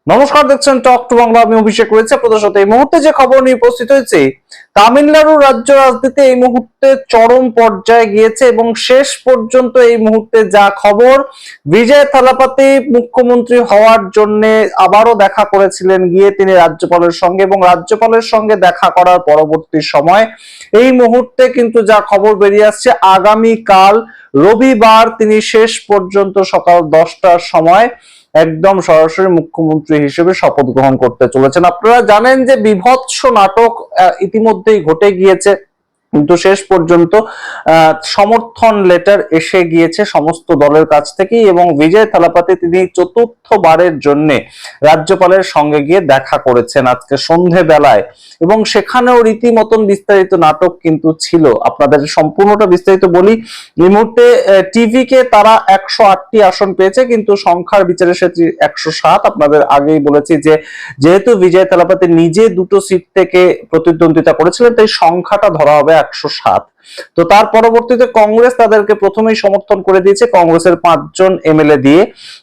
নমস্কার, দেখছেন talk to Bangla. আমি অভিষেক রয়েছে আপনাদের সাথে। এই মুহূর্তে যে খবর নিয়ে উপস্থিত হয়েছে, তামিলনাড়ু রাজ্য রাজনীতি এই মুহূর্তে চরম পর্যায়ে গিয়েছে এবং শেষ পর্যন্ত এই মুহূর্তে যা খবর, বিজয় থালাপাতি মুখ্যমন্ত্রী হওয়ার জন্য আবারও দেখা করেছিলেন গিয়ে তিনি রাজ্যপালের সঙ্গে, এবং রাজ্যপালের সঙ্গে দেখা করার পরবর্তী সময় এই মুহূর্তে কিন্তু যা খবর বেরিয়ে আসছে, আগামীকাল রবিবার তিনি শেষ পর্যন্ত সকাল 10টার সময় একদম সরাসরি মুখ্যমন্ত্রী হিসেবে শপথ গ্রহণ করতে চলেছেন। আপনারা জানেন যে বিভৎস নাটক ইতিমধ্যেই ঘটে গিয়েছে, কিন্তু শেষ পর্যন্ত সমর্থন লেটার এসে গিয়েছে সমস্ত দলের কাছ থেকেই, এবং বিজয় থালাপাতি তিনি চতুর্থবারের জন্য রাজ্যপালের সঙ্গে গিয়ে দেখা করেছেন আজকে সন্ধে বেলায়, এবং সেখানেও রীতিমতন বিস্তারিত নাটক কিন্তু ছিল। আপনাদের সম্পূর্ণটা বিস্তারিত বলি। এই মুহূর্তে টিভি কে তারা 108টি আসন পেয়েছে, কিন্তু সংখ্যার বিচারে সেটি 107। আপনাদের আগেই বলেছি যে যেহেতু বিজয় থালাপাতি নিজে দুটো সিট থেকে প্রতিদ্বন্দ্বিতা করেছিলেন, তাই সংখ্যাটা ধরা হবে 107। তো তার পরবর্তীতে কংগ্রেস তাদেরকে প্রথমেই সমর্থন করে দিয়েছে, কংগ্রেসের 5 জন এমএলএ দিয়ে।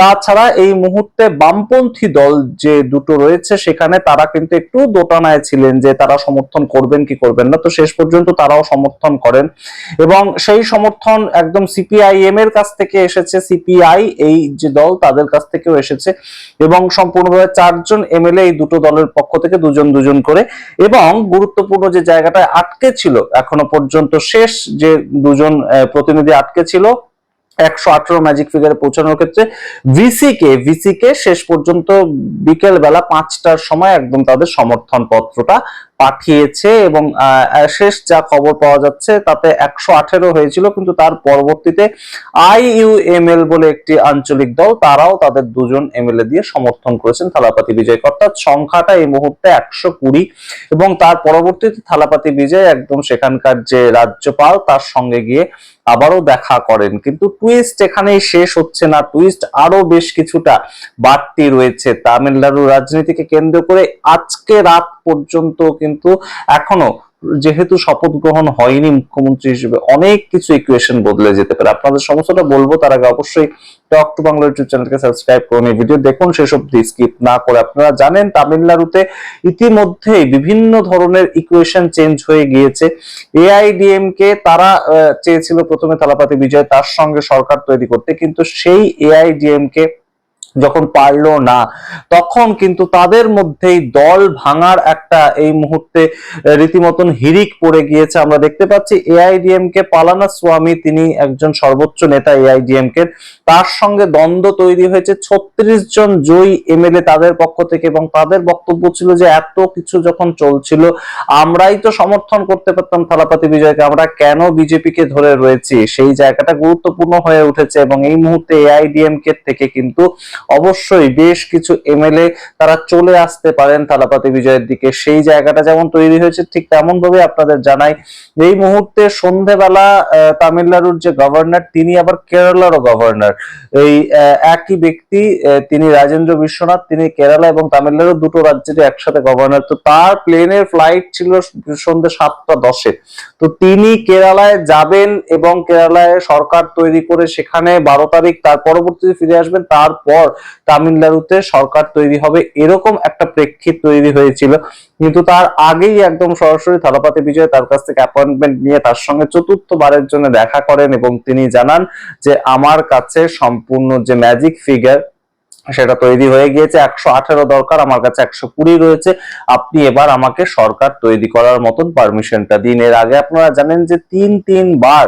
তাছাড়া এই মুহূর্তে বামপন্থী দল যে দুটো রয়েছে সেখানে তারা কিন্তু একটু দোটানায় ছিলেন যে তারা সমর্থন করবেন কি করবেন না। তো শেষ পর্যন্ত তারাও সমর্থন করেন, এবং সেই সমর্থন একদম সিপিআইএম এর কাছ থেকে এসেছে, সিপিআই এই যে দল তাদের কাছ থেকেও এসেছে, এবং সম্পূর্ণভাবে 4 জন এমএলএ এই দুটো দলের পক্ষ থেকে দুজন দুজন করে। এবং গুরুত্বপূর্ণ যে জায়গাটায় আটকে ছিল এখনো পর্যন্ত, শেষ যে দুজন প্রতিনিধি আটকে ছিল 118 ম্যাজিক ফিগারে পৌঁছানোর ক্ষেত্রে, ভিসি কে শেষ পর্যন্ত বিকেল বেলা 5টার সময় একদম তাদের সমর্থন পত্রটা পাঠিয়েছে, এবং শেষ যা খবর পাওয়া যাচ্ছে তাতে 118 হয়েছিল, কিন্তু তার পরবর্তীতে আইইউএমএল বলে একটি আঞ্চলিক দল, তারাও তাদের 2 জন এমএলএ দিয়ে সমর্থন করেছেন থালাপাতি বিজয়। অর্থাৎ সংখ্যাটা এই মুহূর্তে 120, এবং তার পরবর্তীতে থালাপাতি বিজয় একদম সেখানকার যে রাজ্যপাল তার সঙ্গে গিয়ে আবারও দেখা করেন। কিন্তু টুইস্ট এখানেই শেষ হচ্ছে না, টুইস্ট আরো বেশ কিছুটা বাড়তি রয়েছে তামিলনাড়ু রাজনীতিকে কেন্দ্র করে। আজকে রাত পর্যন্ত কিন্তু এখনো যেহেতু শপথ গ্রহণ হয়নি মুখ্যমন্ত্রী হিসেবে, অনেক কিছু ইকুয়েশন বদলে যেতে পারে। আপনাদের সমস্যাটা বলবো, তার আগে অবশ্যই টক টু বাংলা ইউটিউব চ্যানেলকে সাবস্ক্রাইব করুন, এই ভিডিও দেখুন শেষ অবধি স্কিপ না করে। আপনারা জানেন তামিলনাড়ুতে ইতিমধ্যেই বিভিন্ন ধরনের ইকুয়েশন চেঞ্জ হয়ে গিয়েছে। এআইডিএমকে তারা চেয়েছিল প্রথমে থালাপাতি বিজয় তার সঙ্গে সরকার তৈরি করতে, কিন্তু সেই এআইডিএমকে যখন পারলো না, তখন কিন্তু তাদের মধ্যেই দল ভাঙার একটা এই মুহূর্তে রীতিমতন হিড়িক পড়ে গিয়েছে। আমরা দেখতে পাচ্ছি এআইডিএমকে পালানাস্বামী, তিনি একজন সর্বোচ্চ নেতা এআইডিএমকে, তার সঙ্গে দ্বন্দ্ব তৈরি হয়েছে 36 জন জয়ী এমএলএ তাদের পক্ষ থেকে, এবং তাদের বক্তব্য ছিল যে এত কিছু যখন চলছিল আমরাই তো সমর্থন করতে পারতাম থালাপাতি বিজয়কে, আমরা কেন বিজেপি কে ধরে রয়েছি। সেই জায়গাটা গুরুত্বপূর্ণ হয়ে উঠেছে, এবং এই মুহূর্তে এআইডিএমকে থেকে কিন্তু অবশ্যই বেশ কিছু এমএলএ তারা চলে আসতে পারেন থালাপাতি বিজয়ের দিকে। সেই জায়গাটা যেমন তৈরি হয়েছে, ঠিক তেমন ভাবে আপনাদের জানাই এই মুহূর্তে সন্ধ্যেবেলা তামিলনাড়ুর যে গভর্নর, তিনি আবার কেরালারও গভর্নর, এই একই ব্যক্তি, তিনি রাজেন্দ্র বিশ্বনাথ, তিনি কেরালা এবং তামিলনাড়ু দুটো রাজ্যের একসাথে গভর্নর। তো তার প্লেনের ফ্লাইট ছিল সন্ধ্যে 7টা 10-এ। তো তিনি কেরালায় যাবেন এবং কেরালায় সরকার তৈরি করে সেখানে 12 তারিখ তার পরবর্তীতে ফিরে আসবেন, তারপর তামিলনাড়ুতে সরকার তৈরি হবে, এরকম একটা প্রেক্ষিত তৈরি হয়েছিল। কিন্তু তার আগেই একদম সরাসরি থালাপাতি বিজয় তার কাছ থেকে অ্যাপয়েন্টমেন্ট নিয়ে তার সঙ্গে চতুর্থবারের জন্য দেখা করেন, এবং তিনি জানান যে আমার কাছে সম্পূর্ণ যে ম্যাজিক ফিগার সেটা তৈরি হয়ে গিয়েছে, 118 দরকার, আমার কাছে 120 রয়েছে, আপনি এবার আমাকে সরকার তৈরি করার মতন পারমিশনটা দিন। এর আগে আপনারা জানেন যে 3বার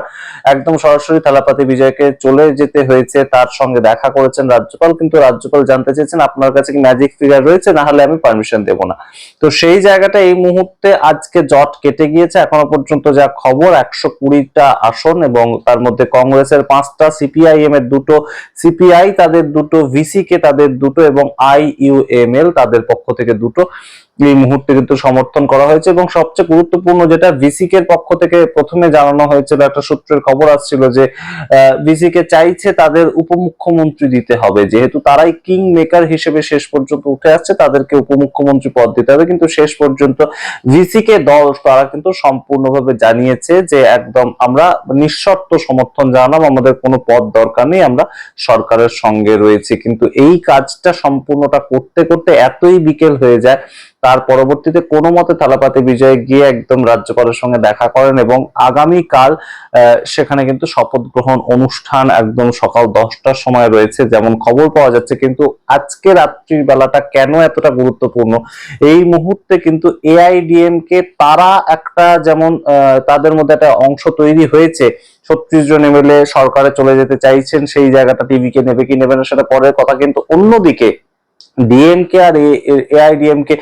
একদম সরাসরি থালাপাতি বিজয়কে চলে যেতে হয়েছে, তার সঙ্গে দেখা করেছেন রাজ্যপাল, কিন্তু রাজ্যপাল জানতে চেয়েছেন আপনার কাছে কি ম্যাজিক ফিগার রয়েছে, না হলে আমি পারমিশন দেব না। তো সেই জায়গাটা এই মুহূর্তে আজকে জট কেটে গিয়েছে। এখনো পর্যন্ত যা খবর 120টা আসন, এবং তার মধ্যে কংগ্রেসের 5টা, সিপিআইএম এর 2টো, সিপিআই তাদের 2টো, ভিসি কে তাদের 2টো, এবং আইইউএমএল তাদের পক্ষ থেকে 2টো এই মুহূর্তে কিন্তু সমর্থন করা হয়েছে। এবং সবচেয়ে গুরুত্বপূর্ণ যেটা, ভিসি এর পক্ষ থেকে প্রথমে জানানো হয়েছিল, একটা সূত্রের খবর আসছিল যে ভিসি কে চাইছে তাদের উপমুখ্যমন্ত্রী দিতে হবে, যেহেতু তারাই কিং মেকার হিসেবে শেষ পর্যন্ত উঠে আসছে, তাদেরকে উপমুখ্যমন্ত্রী পদ দিতে হবে। কিন্তু শেষ পর্যন্ত ভিসি কে দল তারা কিন্তু সম্পূর্ণভাবে জানিয়েছে যে একদম আমরা নিঃশর্ত সমর্থন জানালাম, আমাদের কোনো পদ দরকার নেই, আমরা সরকারের সঙ্গে রয়েছি। কিন্তু এই কাজটা সম্পূর্ণটা করতে করতে এতই বিকেল হয়ে যায়, তার পরবর্তীতে কোনো মতে থালাপাতি বিজয় গিয়ে একদম রাজ্যপালের সঙ্গে দেখা করেন এবং আগামীকাল সেখানে কিন্তু শপথ গ্রহণ অনুষ্ঠান একদম সকাল 10টার সময় রয়েছে যেমন খবর পাওয়া যাচ্ছে। কিন্তু আজকে রাত্রির বেলাটা কেন এতটা গুরুত্বপূর্ণ, এই মুহূর্তে কিন্তু এআইডিএমকে তারা একটা যেমন তাদের মধ্যে একটা অংশ তৈরি হয়েছে, 36 জন এমএলএ সরকারে চলে যেতে চাইছেন, সেই জায়গাটা টিভিকে নেবে কি নেবে না সেটা পরের কথা। কিন্তু অন্যদিকে ডিএমকে আর এআইডিএমকে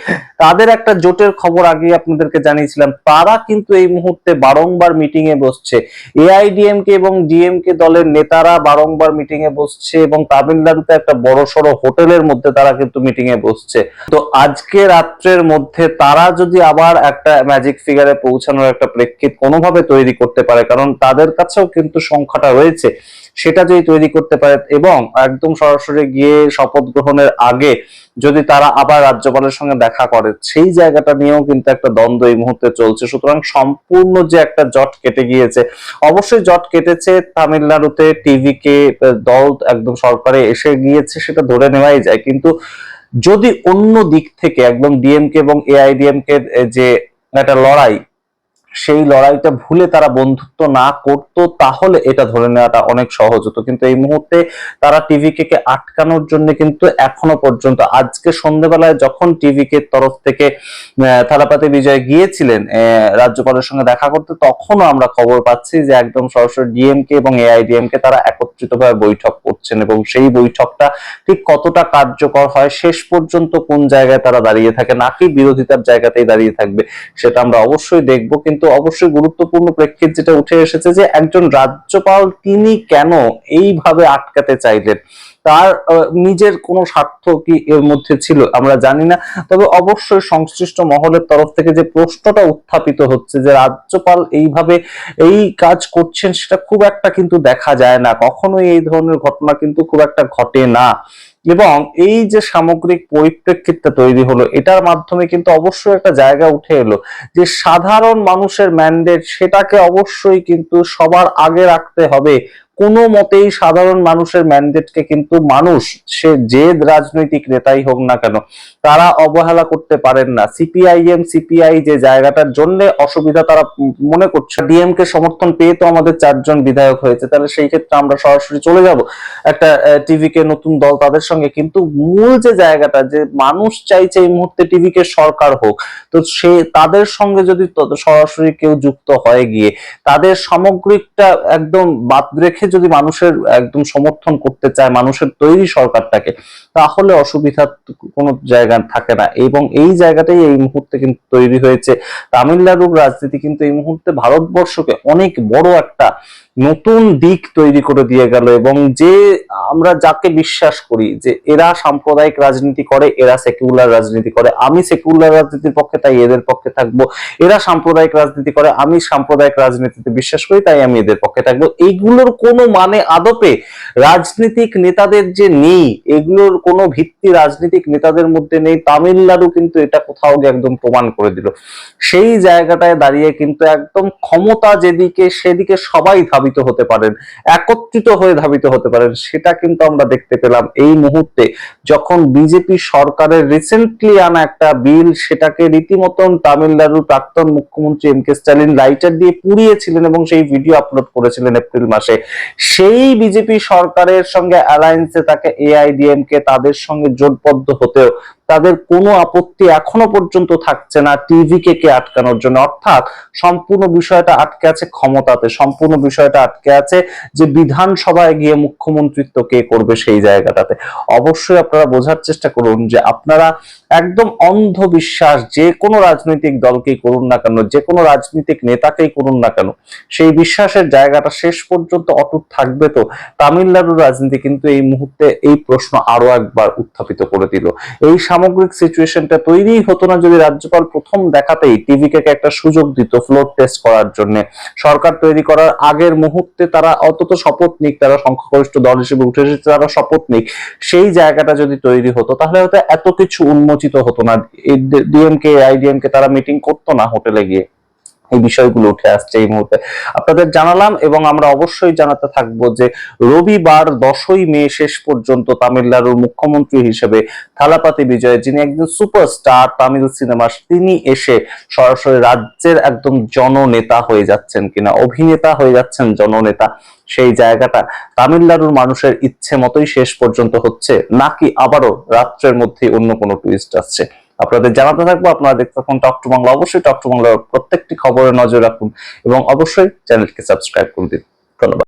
তাদের একটা জোটের খবর আগে আপনাদেরকে জানিয়েছিলাম, তারা কিন্তু এই মুহূর্তে বারংবার মিটিং এ বসছে। এআইডিএমকে এবং ডিএমকে দলের নেতারা বারংবার মিটিং এ বসছে এবং তামিলনাড়ুতে একটা বড়সড় হোটেলের মধ্যে তারা কিন্তু মিটিং এ বসছে। তো আজকে রাত্রের মধ্যে তারা যদি আবার একটা ম্যাজিক ফিগারে পৌঁছানোর একটা প্রেক্ষিত কোনোভাবে তৈরি করতে পারে, কারণ তাদের কাছেও কিন্তু সংখ্যাটা রয়েছে, সেটা যদি তৈরি করতে পারে এবং একদম সরাসরি গিয়ে শপথ গ্রহণের আগে যদি তারা আবার রাজ্যপালের সঙ্গে দেখা করে, সেই জায়গাটা নিয়েও কিন্তু একটা দ্বন্দ্ব এই মুহূর্তে চলছে। সুতরাং সম্পূর্ণ যে একটা জট কেটে গিয়েছে, অবশ্যই জট কেটেছে তামিলনাড়ুতে, টিভিকে দল একদম সরকারে এসে গিয়েছে সেটা ধরে নেওয়াই যায়। কিন্তু যদি অন্য দিক থেকে একদম ডিএমকে এবং এআইডিএমকে যে একটা লড়াই, সেই লড়াইটা ভুলে তারা বন্ধুত্ব না করতো তাহলে এটা ধরে নেওয়াটা অনেক সহজ হতো। কিন্তু এই মুহূর্তে তারা টিভিকে আটকানোর জন্য কিন্তু এখনো পর্যন্ত আজকে সন্ধ্যেবেলায় যখন টিভিকে তরফ থেকে থালাপাতি বিজয় গিয়েছিলেন রাজ্যপালের সঙ্গে দেখা করতে, তখনও আমরা খবর পাচ্ছি যে একদম সরাসরি ডিএমকে এবং এআইডিএমকে তারা একত্রিতভাবে বৈঠক করছেন এবং সেই বৈঠকটা ঠিক কতটা কার্যকর হয়, শেষ পর্যন্ত কোন জায়গায় তারা দাঁড়িয়ে থাকে নাকি বিরোধিতার জায়গাতেই দাঁড়িয়ে থাকবে, সেটা আমরা অবশ্যই দেখবো। কিন্তু অবশ্যই গুরুত্বপূর্ণ প্রেক্ষিত যেটা উঠে এসেছে যে একজন রাজ্যপাল তিনি কেন এইভাবে আটকাতে চাইলেন, তার নিজের কোনো স্বার্থ কি এর মধ্যে ছিল আমরা জানি না। তবে অবশ্যই সংশ্লিষ্ট মহলের তরফ থেকে যে প্রশ্নটা উত্থাপিত হচ্ছে যে রাজ্যপাল এইভাবে এই কাজ করছেন, সেটা খুব একটা কিন্তু দেখা যায় না, কখনোই এই ধরনের ঘটনা কিন্তু খুব একটা ঘটে না। এবং এই যে সামগ্রিক পরিপ্রেক্ষিতটা তৈরি হলো, এটার মাধ্যমে কিন্তু অবশ্যই একটা জায়গা উঠে এলো যে সাধারণ মানুষের ম্যান্ডেট সেটাকে অবশ্যই কিন্তু সবার আগে রাখতে হবে। কোনো মতেই সাধারণ মানুষের ম্যান্ডেটকে কিন্তু মানুষ, সে যে রাজনৈতিক নেতাই হোক না কেন, তারা অবহেলা করতে পারেন না। সিপিআইএম সিপিআই যে জায়গাটার জন্য অসুবিধা তারা মনে করছে, ডিএমকে সমর্থন পেয়ে তো আমাদের 4 জন বিধায়ক হয়েছে, তাহলে সেই ক্ষেত্রে আমরা সরাসরি চলে যাব একটা টিভিকে নতুন দল তাদের সঙ্গে। কিন্তু মূল যে জায়গাটা যে মানুষ চাইছে এই মুহূর্তে টিভিকে সরকার হোক, তো সে তাদের সঙ্গে যদি সরাসরি কেউ যুক্ত হয়ে গিয়ে তাদের সামগ্রিকটা একদম বাদ রেখে যদি মানুষের একদম সমর্থন করতে চায় মানুষের তৈরি সরকারটাকে, তাহলে অসুবিধা কোনো জায়গা থাকে না। এবং এই জায়গাটাই এই মুহূর্তে কিন্তু তৈরি হয়েছে। তামিলনাড়ুর রাজনীতি কিন্তু এই মুহূর্তে ভারতবর্ষকে অনেক বড় একটা নতুন দিক তৈরি করে দিয়ে গেল। এবং যে আমরা যাকে বিশ্বাস করি যে এরা সাম্প্রদায়িক রাজনীতি করে, এরা সেকুলার রাজনীতি করে, আমি সেকুলার রাজনীতির পক্ষে তাই এদের পক্ষে থাকবো, এরা সাম্প্রদায়িক রাজনীতি করে, আমি সাম্প্রদায়িক রাজনীতিতে বিশ্বাস করি তাই আমি এদের পক্ষে থাকবো, এইগুলোর কোনো মানে আদপে রাজনীতিক নেতাদের যে নেই, এগুলোর কোনো ভিত্তি রাজনীতিক নেতাদের মধ্যে নেই। তামিলনাড়ু কিন্তু এটা কোথাও গিয়ে একদম প্রমাণ করে দিল। সেই জায়গাটায় দাঁড়িয়ে কিন্তু একদম ক্ষমতা যেদিকে সেদিকে সবাই ধাবিত হতে পারেন, একত্রিত হয়ে ধাবিত হতে পারেন, সেটা কিন্তু আমরা দেখতে পেলাম এই মুহূর্তে যখন বিজেপি সরকারের রিসেন্টলি আনা একটা বিল, সেটাকে রীতিমতন তামিলনাড়ুর প্রাক্তন মুখ্যমন্ত্রী এম কে স্ট্যালিন লাইটার দিয়ে পুড়িয়েছিলেন এবং সেই ভিডিও আপলোড করেছিলেন এপ্রিল মাসে। সেই বিজেপি সরকারের সঙ্গে অ্যালায়েন্সে তাকে এআইডিএমকে তাদের সঙ্গে জোটবদ্ধ হতেও তাদের কোনো আপত্তি এখনো পর্যন্ত থাকছে না টিভিকে আটকানোর জন্য। অর্থাৎ সম্পূর্ণ বিষয়টা আটকে আছে ক্ষমতাতে, সম্পূর্ণ বিষয়টা আটকে আছে যে বিধানসভায় গিয়ে মুখ্যমন্ত্রিত্ব কে করবে সেই জায়গাটাতে। অবশ্যই আপনারা বোঝার চেষ্টা করুন যে আপনারা একদম অন্ধবিশ্বাস যে কোনো রাজনৈতিক দলকেই করুন না কেন, যে কোনো রাজনৈতিক নেতাকেই করুন না কেন, সেই বিশ্বাসের জায়গাটা শেষ পর্যন্ত অটুট থাকবে। তো তামিলনাড়ুর রাজনীতি কিন্তু এই মুহূর্তে এই প্রশ্ন আরো একবার উত্থাপিত করে দিল। এই সামগ্রিক সিচুয়েশনটা তৈরি হতো না যদি রাজ্যপাল প্রথম দেখাতেই টিভিকে একটা সুযোগ দিত ফ্লোর টেস্ট করার জন্য। সরকার তৈরি করার আগের মুহূর্তে তারা অন্তত শপথ নিক, তারা সংখ্যাগরিষ্ঠ দল হিসেবে উঠে এসেছে, তারা শপথ নিক, সেই জায়গাটা যদি তৈরি হতো তাহলে হয়তো এত কিছু উন্মোচিত হতো না। ডিএমকে আইডিএমকে তারা মিটিং করতো না হোটেলে গিয়ে, এই বিষয়গুলো উঠে আসছে এই মুহূর্তে আপনাদের জানালাম, এবং আমরা অবশ্যই জানাতে থাকবো যে রবিবার 10ই মে শেষ পর্যন্ত তামিলনাড়ুর মুখ্যমন্ত্রী হিসেবে থালাপাতি বিজয়, যিনি একজন সুপারস্টার তামিল সিনেমার, তিনি এসে সরাসরি রাজ্যের একদম জননেতা হয়ে যাচ্ছেন কিনা, অভিনেতা হয়ে যাচ্ছেন জননেতা, সেই জায়গাটা তামিলনাড়ুর মানুষের ইচ্ছে মতোই শেষ পর্যন্ত হচ্ছে, নাকি আবারও রাত্রের মধ্যে অন্য কোনো টুইস্ট আসছে, আপনাদের জানাতে থাকবো। আপনারা দেখতে থাকুন টক টু বাংলা। অবশ্যই টক টু বাংলার প্রত্যেকটি খবরে নজর রাখুন এবং অবশ্যই চ্যানেলকে সাবস্ক্রাইব করে দিন। ধন্যবাদ।